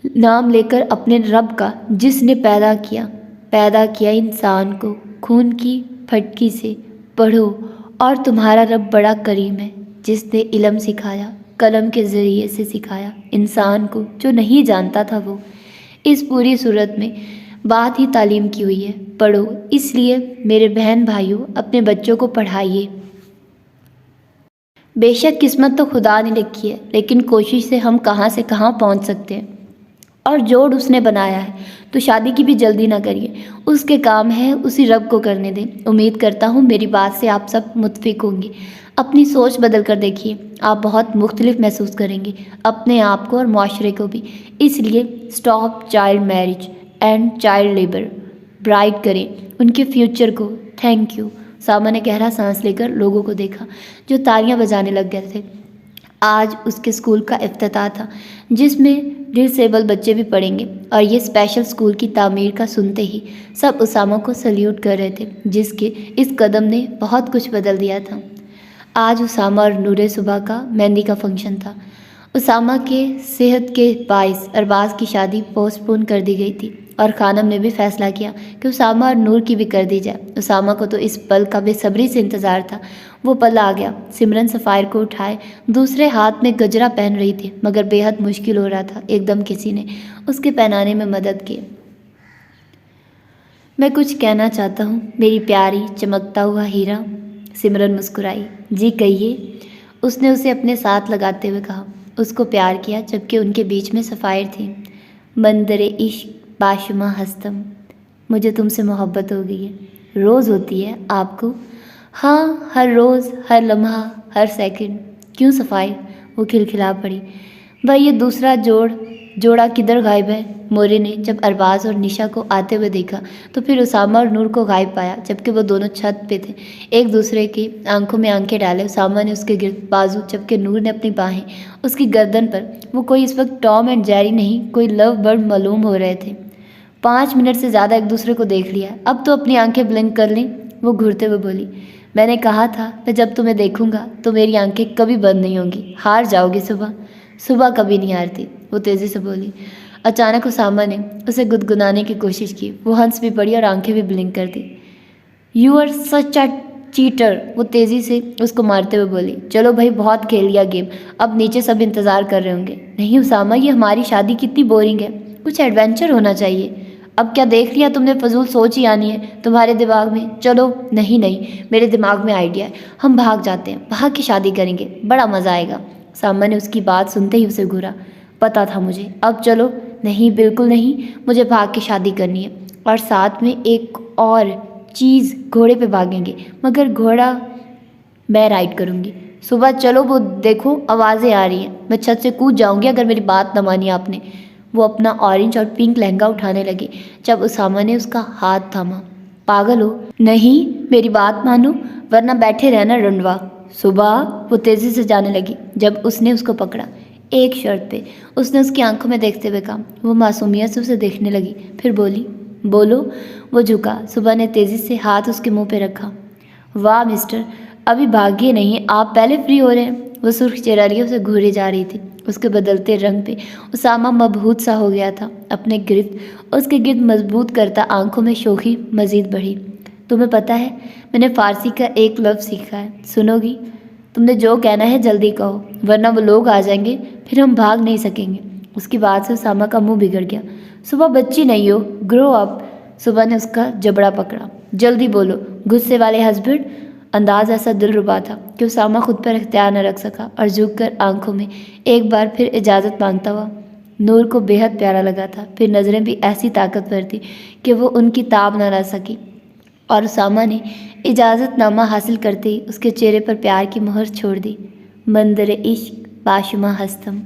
नाम लेकर अपने रब का, जिसने पैदा किया इंसान को खून की फटकी से। पढ़ो, और तुम्हारा रब बड़ा करीम है, जिसने इल्म सिखाया, कलम के ज़रिए से सिखाया इंसान को जो नहीं जानता था वो। इस पूरी सूरत में बात ही तालीम की हुई है, पढ़ो। इसलिए मेरे बहन भाइयों, अपने बच्चों को पढ़ाइए। बेशक किस्मत तो खुदा ने लिखी है, लेकिन कोशिश से हम कहाँ से कहाँ पहुँच सकते हैं, और जोड़ उसने बनाया है। तो शादी की भी जल्दी ना करिए, उसके काम है उसी रब को करने दें। उम्मीद करता हूँ मेरी बात से आप सब मुत्फिक होंगे। अपनी सोच बदल कर देखिए, आप बहुत मुख्तलिफ महसूस करेंगे, अपने आप को और माशरे को भी। इसलिए stop child marriage and child labour. Bright करें उनके फ्यूचर को। Thank you. सामा ने गहरा सांस लेकर लोगों को देखा जो तालियां बजाने लग गए थे। आज उसके स्कूल का इफ्तिताह था, जिसमें डिसेबल बच्चे भी पढ़ेंगे, और ये स्पेशल स्कूल की तामीर का सुनते ही सब उसामा को सल्यूट कर रहे थे, जिसके इस कदम ने बहुत कुछ बदल दिया था। आज उसामा और नूरे सुबह का मेहंदी का फंक्शन था। उसामा के सेहत के बाइस अरबाज की शादी पोस्टपोन कर दी गई थी, और खानम ने भी फैसला किया कि उसामा और नूर की भी कर दी जाए। उसामा को तो इस पल का बेसब्री से इंतज़ार था। वो पल आ गया। सिमरन सफ़ायर को उठाए दूसरे हाथ में गजरा पहन रही थी, मगर बेहद मुश्किल हो रहा था। एकदम किसी ने उसके पहनाने में मदद की। मैं कुछ कहना चाहता हूँ मेरी प्यारी चमकता हुआ हीरा। सिमरन मुस्कुराई। जी कहिए, उसने उसे अपने साथ लगाते हुए कहा। उसको प्यार किया जबकि उनके बीच में सफ़ायर थी। मंदरे इश्क बाशुमा हस्तम, मुझे तुमसे मोहब्बत हो गई है। रोज़ होती है आपको? हाँ, हर रोज़, हर लम्हा, हर सेकंड। क्यों सफ़ायर? वो खिलखिला पड़ी। भाई ये दूसरा जोड़ा किधर गायब है? मोरे ने जब अरबाज और निशा को आते हुए देखा तो फिर उसामा और नूर को गायब पाया, जबकि वो दोनों छत पे थे। एक दूसरे की आंखों में आंखें डाले उसामा ने उसके गिर्द बाजू, जबकि नूर ने अपनी बाहें उसकी गर्दन पर। वो कोई इस वक्त टॉम एंड जेरी नहीं, कोई लव बर्ड मालूम हो रहे थे। 5 मिनट से ज़्यादा एक दूसरे को देख लिया, अब तो अपनी आंखें ब्लिंक कर लें। वो घूरते हुए बोली, मैंने कहा था मैं जब तुम्हें देखूंगा तो मेरी आंखें कभी बंद नहीं होंगी। हार जाओगी सुबह कभी नहीं हारती। वो तेज़ी से बोली। अचानक उसामा ने उसे गुदगुनाने की कोशिश की। वो हंस भी पड़ी और आंखें भी ब्लिंक कर दी। You are such a cheater. वो तेज़ी से उसको मारते हुए बोली। चलो भाई, बहुत खेल लिया गेम, अब नीचे सब इंतज़ार कर रहे होंगे। नहीं उसामा, ये हमारी शादी कितनी बोरिंग है, कुछ एडवेंचर होना चाहिए। अब क्या देख लिया तुमने, फजूल सोच ही आनी है तुम्हारे दिमाग में। चलो। नहीं, मेरे दिमाग में आइडिया है, हम भाग जाते हैं, भाग के शादी करेंगे, बड़ा मज़ा आएगा। सामा ने उसकी बात सुनते ही उसे घूरा। पता था मुझे, अब चलो। नहीं, बिल्कुल नहीं, मुझे भाग के शादी करनी है, और साथ में एक और चीज़, घोड़े पे भागेंगे, मगर घोड़ा मैं राइड करूँगी। सुबह चलो। वो देखो आवाज़ें आ रही हैं, मैं छत से कूद जाऊँगी अगर मेरी बात न मानी आपने। वो अपना ऑरेंज और पिंक लहंगा उठाने लगी जब उसामा ने उसका हाथ थामा। पागल हो? नहीं, मेरी बात मानो वरना बैठे रहना रंडवा। सुबह। वो तेज़ी से जाने लगी जब उसने उसको पकड़ा। एक शर्त पे। उसने उसकी आंखों में देखते हुए कहा। वो मासूमियत से उसे देखने लगी, फिर बोली। बोलो। वो झुका। सुबह ने तेज़ी से हाथ उसके मुंह पे रखा। वाह मिस्टर, अभी भाग्य नहीं, आप पहले फ्री हो रहे हैं। वो सुर्ख चेहरा लिए उसे घूरे जा रही थी। उसके बदलते रंग पे उसामा मबहूत सा हो गया था। अपने गिरफ्त उसके गिर्द मजबूत करता आंखों में शोखी मजीद बढ़ी। तुम्हें पता है, मैंने फ़ारसी का एक लफ्ज़ सीखा है, सुनोगी? तुमने जो कहना है जल्दी कहो, वरना वो लोग आ जाएंगे, फिर हम भाग नहीं सकेंगे। उसकी बात से उसामा का मुंह बिगड़ गया। सुबह बच्ची नहीं हो, ग्रो अप। सुबह ने उसका जबड़ा पकड़ा। जल्दी बोलो, गुस्से वाले हस्बैंड। अंदाज ऐसा दिलरुबा था कि उसामा खुद पर इख्तियार न रख सका और झुककर आंखों में एक बार फिर इजाज़त मांगता हुआ। नूर को बेहद प्यारा लगा था, फिर नज़रें भी ऐसी ताकतवर थी कि वो उनकी ताब न ला सकी, और उसामा ने इजाज़तनामा हासिल करते ही उसके चेहरे पर प्यार की मोहर छोड़ दी। मंदर इश्क बाशुमा हस्तम।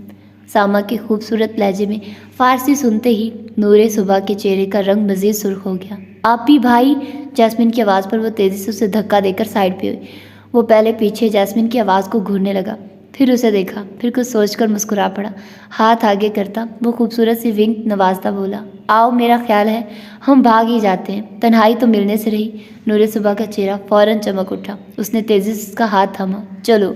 सामा के खूबसूरत लहजे में फ़ारसी सुनते ही नूरे सुबह के चेहरे का रंग मज़ीद सुर्ख हो गया। आप भी भाई? जैस्मिन की आवाज़ पर वो तेज़ी से उसे धक्का देकर साइड पे हुई। वो पहले पीछे जैस्मिन की आवाज़ को घूरने लगा, फिर उसे देखा, फिर कुछ सोचकर मुस्कुरा पड़ा। हाथ आगे करता वो खूबसूरत सी विंग नवाजता बोला, आओ, मेरा ख्याल है हम भाग ही जाते हैं, तन्हाई तो मिलने से रही। नूरे सुबह का चेहरा फ़ौरन चमक उठा। उसने तेज़ी से उसका हाथ थामा। चलो।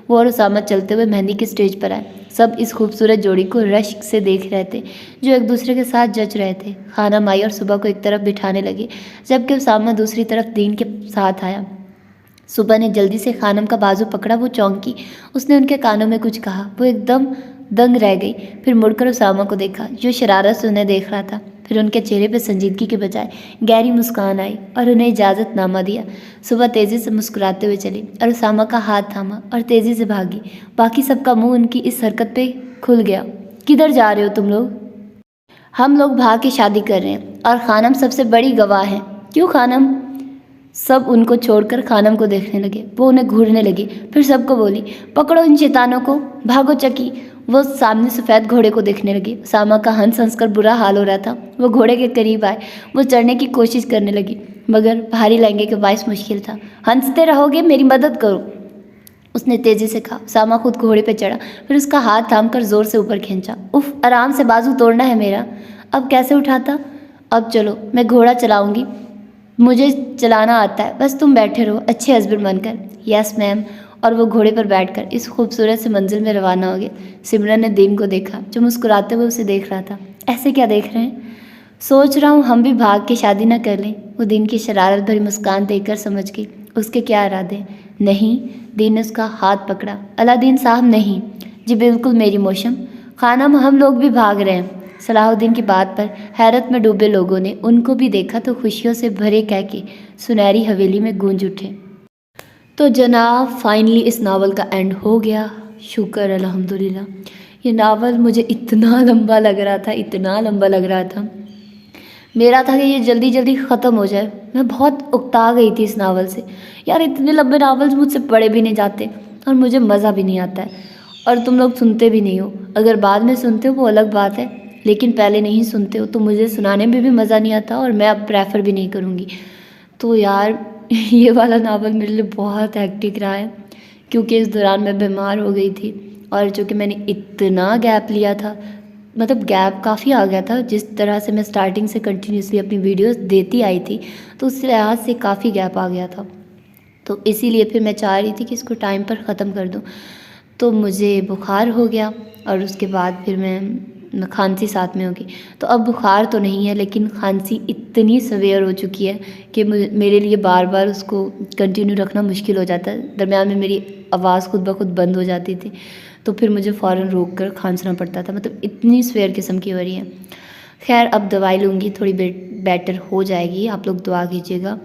वो और उसामा चलते हुए मेहंदी की स्टेज पर आए। सब इस खूबसूरत जोड़ी को रश्क से देख रहे थे, जो एक दूसरे के साथ जच रहे थे। खाना माई और सुबह को एक तरफ बिठाने लगे, जबकि उसामा दूसरी तरफ दीन के साथ आया। सुबह ने जल्दी से खानम का बाजू पकड़ा। वो चौंकी। उसने उनके कानों में कुछ कहा। वो एकदम दंग रह गई, फिर मुड़कर उसामा को देखा, जो शरारत से उन्हें देख रहा था। फिर उनके चेहरे पर संजीदगी के बजाय गहरी मुस्कान आई और उन्हें इजाज़तनामा दिया। सुबह तेज़ी से मुस्कुराते हुए चली और उसामा का हाथ थामा और तेज़ी से भागी। बाकी सबका मुंह उनकी इस हरकत पे खुल गया। किधर जा रहे हो तुम लोग? हम लोग भाग के शादी कर रहे हैं और खानम सबसे बड़ी गवाह है। क्यों खानम? सब उनको छोड़कर खानम को देखने लगे। वो उन्हें घूरने लगी, फिर सबको बोली, पकड़ो इन शैतानों को, भागो चकी। वो सामने सफ़ेद घोड़े को देखने लगी। सामा का हंस हंस कर बुरा हाल हो रहा था। वो घोड़े के करीब आए। वो चढ़ने की कोशिश करने लगी, मगर भारी लहंगे के बायस मुश्किल था। हंसते रहोगे, मेरी मदद करो, उसने तेज़ी से कहा। सामा खुद घोड़े पर चढ़ा, फिर उसका हाथ थाम कर ज़ोर से ऊपर खींचा। उफ, आराम से, बाजू तोड़ना है मेरा। अब कैसे उठाता? अब चलो, मैं घोड़ा चलाऊंगी, मुझे चलाना आता है, बस तुम बैठे रहो अच्छे हस्बैंड बनकर। Yes ma'am. और वो घोड़े पर बैठकर इस खूबसूरत से मंजिल में रवाना हो गए। सिमरन ने दीन को देखा, जो मुस्कुराते हुए उसे देख रहा था। ऐसे क्या देख रहे हैं? सोच रहा हूँ हम भी भाग के शादी न कर लें। वो दीन की शरारत भरी मुस्कान देखकर समझ गई उसके क्या इरादे। नहीं, दीन ने उसका हाथ पकड़ा। अलादीन साहब नहीं। जी बिल्कुल मेरी मौसम, खानम हम लोग भी भाग रहे हैं। सलाहुद्दीन की बात पर हैरत में डूबे लोगों ने उनको भी देखा तो खुशियों से भरे कह के सुनहरी हवेली में गूंज उठे। तो जनाब, फाइनली इस नावल का एंड हो गया। शुक्र अल्हम्दुलिल्लाह। ये नावल मुझे इतना लंबा लग रहा था, इतना लंबा लग रहा था, मेरा था कि ये जल्दी जल्दी ख़त्म हो जाए। मैं बहुत उकता गई थी इस नावल से। यार, इतने लंबे नावल्स मुझसे पढ़े भी नहीं जाते और मुझे मज़ा भी नहीं आता है, और तुम लोग सुनते भी नहीं हो। अगर बाद में सुनते हो वो अलग बात है, लेकिन पहले नहीं सुनते हो तो मुझे सुनाने में भी मज़ा नहीं आता, और मैं अब प्रेफर भी नहीं करूँगी। तो यार ये वाला नावल मेरे लिए बहुत हेक्टिक रहा है, क्योंकि इस दौरान मैं बीमार हो गई थी, और चूँकि मैंने इतना गैप लिया था, मतलब गैप काफ़ी आ गया था। जिस तरह से मैं स्टार्टिंग से कंटिन्यूसली अपनी वीडियोस देती आई थी, तो उस लिहाज से काफ़ी गैप आ गया था। तो इसीलिए फिर मैं चाह रही थी कि इसको टाइम पर ख़त्म कर दूँ। तो मुझे बुखार हो गया, और उसके बाद फिर मैं खांसी साथ में होगी। तो अब बुखार तो नहीं है, लेकिन खांसी इतनी सवेयर हो चुकी है कि मेरे लिए बार बार उसको कंटिन्यू रखना मुश्किल हो जाता है। दरम्यान में मेरी आवाज़ खुद ब खुद बंद हो जाती थी, तो फिर मुझे फ़ौरन रोक कर खांसना पड़ता था। मतलब इतनी सवेयर किस्म की हो रही है। खैर, अब दवाई लूँगी, थोड़ी बेटर हो जाएगी, आप लोग दुआ कीजिएगा।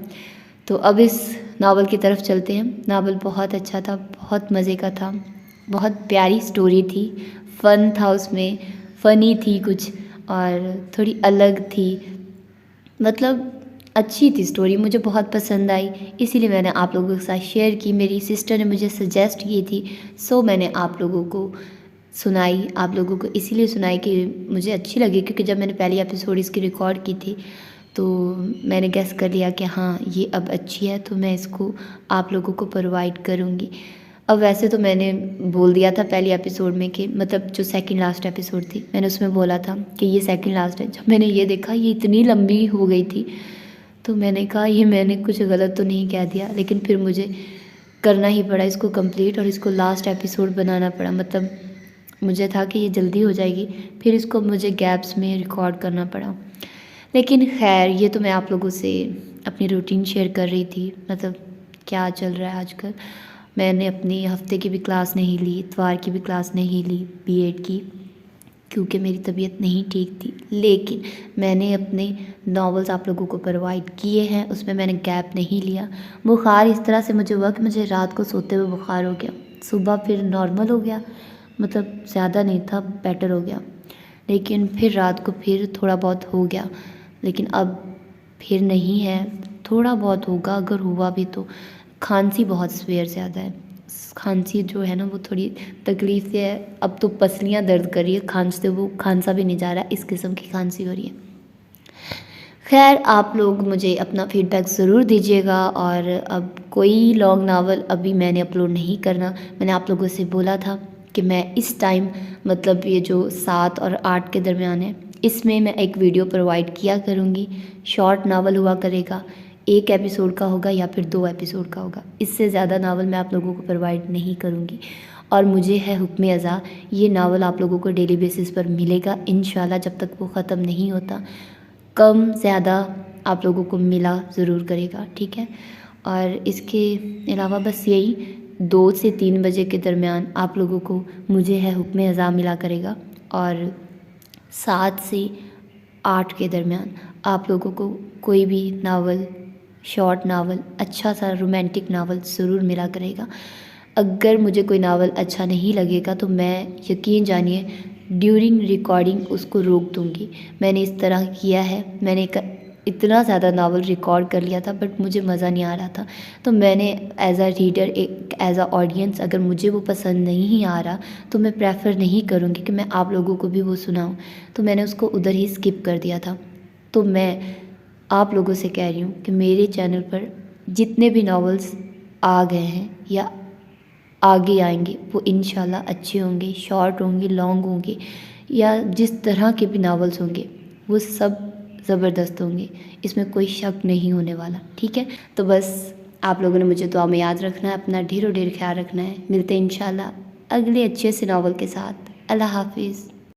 तो अब इस नावल की तरफ चलते हैं। नावल बहुत अच्छा था, बहुत मज़े का था, बहुत प्यारी स्टोरी थी, फ़न था उसमें, फ़नी थी कुछ, और थोड़ी अलग थी, मतलब अच्छी थी स्टोरी, मुझे बहुत पसंद आई, इसीलिए मैंने आप लोगों के साथ शेयर की। मेरी सिस्टर ने मुझे सजेस्ट की थी, सो मैंने आप लोगों को सुनाई। आप लोगों को इसीलिए सुनाई कि मुझे अच्छी लगी, क्योंकि जब मैंने पहली एपिसोड इसकी रिकॉर्ड की थी तो मैंने गेस कर लिया कि हाँ ये अब अच्छी है, तो मैं इसको आप लोगों को प्रोवाइड करूँगी। अब वैसे तो मैंने बोल दिया था पहली एपिसोड में कि, मतलब जो सेकंड लास्ट एपिसोड थी, मैंने उसमें बोला था कि ये सेकंड लास्ट है। जब मैंने ये देखा ये इतनी लंबी हो गई थी, तो मैंने कहा ये मैंने कुछ गलत तो नहीं कह दिया, लेकिन फिर मुझे करना ही पड़ा इसको कंप्लीट और इसको लास्ट एपिसोड बनाना पड़ा। मतलब मुझे था कि ये जल्दी हो जाएगी, फिर इसको मुझे गैप्स में रिकॉर्ड करना पड़ा। लेकिन खैर, ये तो मैं आप लोगों से अपनी रूटीन शेयर कर रही थी, मतलब क्या चल रहा है आजकल। मैंने अपनी हफ्ते की भी क्लास नहीं ली, इतवार की भी क्लास नहीं ली बीएड की, क्योंकि मेरी तबीयत नहीं ठीक थी। लेकिन मैंने अपने नॉवेल्स आप लोगों को प्रोवाइड किए हैं, उसमें मैंने गैप नहीं लिया। बुखार इस तरह से मुझे हुआ कि मुझे रात को सोते हुए बुखार हो गया, सुबह फिर नॉर्मल हो गया, मतलब ज़्यादा नहीं था, बेटर हो गया। लेकिन फिर रात को फिर थोड़ा बहुत हो गया, लेकिन अब फिर नहीं है, थोड़ा बहुत होगा, अगर हुआ भी तो। खांसी बहुत सवेर ज़्यादा है, खांसी जो है ना वो थोड़ी तकलीफ़ से है। अब तो पसलियाँ दर्द कर रही है, खांसते वो खांसा भी नहीं जा रहा, इस किस्म की खांसी हो रही है। खैर, आप लोग मुझे अपना फीडबैक ज़रूर दीजिएगा। और अब कोई लॉन्ग नावल अभी मैंने अपलोड नहीं करना। मैंने आप लोगों से बोला था कि मैं इस टाइम, मतलब ये जो 7 और 8 के दरमियान है, इसमें मैं एक वीडियो प्रोवाइड किया करूँगी। शॉर्ट नावल हुआ करेगा, 1 एपिसोड का होगा या फिर 2 एपिसोड का होगा, इससे ज़्यादा नावल मैं आप लोगों को प्रोवाइड नहीं करूँगी। और मुझे है हुक्म अज़ा, ये नावल आप लोगों को डेली बेसिस पर मिलेगा इंशाल्लाह, जब तक वो ख़त्म नहीं होता। कम ज़्यादा आप लोगों को मिला ज़रूर करेगा, ठीक है। और इसके अलावा बस यही 2 से 3 बजे के दरमियान आप लोगों को मुझे है हुक्म अज़ा मिला करेगा। और 7 से 8 के दरमियान आप लोगों को कोई भी नावल, शॉर्ट नावल, अच्छा सा रोमांटिक नावल ज़रूर मिला करेगा। अगर मुझे कोई नावल अच्छा नहीं लगेगा तो मैं, यकीन जानिए, ड्यूरिंग रिकॉर्डिंग उसको रोक दूँगी। मैंने इस तरह किया है, मैंने इतना ज़्यादा नावल रिकॉर्ड कर लिया था, बट मुझे मज़ा नहीं आ रहा था। तो मैंने एज़ अ रीडर, एक एज़ अ ऑडियंस, अगर मुझे वो पसंद नहीं आ रहा तो मैं प्रेफर नहीं करूँगी कि मैं आप लोगों को भी वो सुनाऊँ, तो मैंने उसको उधर ही स्किप कर दिया था। तो मैं आप लोगों से कह रही हूँ कि मेरे चैनल पर जितने भी नावल्स आ गए हैं या आगे आएंगे वो इंशाल्लाह अच्छे होंगे, शॉर्ट होंगे, लॉन्ग होंगे, या जिस तरह के भी नावल्स होंगे वो सब ज़बरदस्त होंगे, इसमें कोई शक नहीं होने वाला, ठीक है। तो बस आप लोगों ने मुझे दुआ में याद रखना है, अपना ढेरों ढेर ख्याल रखना है। मिलते हैं इंशाल्लाह अगले अच्छे से नावल के साथ। अल्लाह हाफिज़।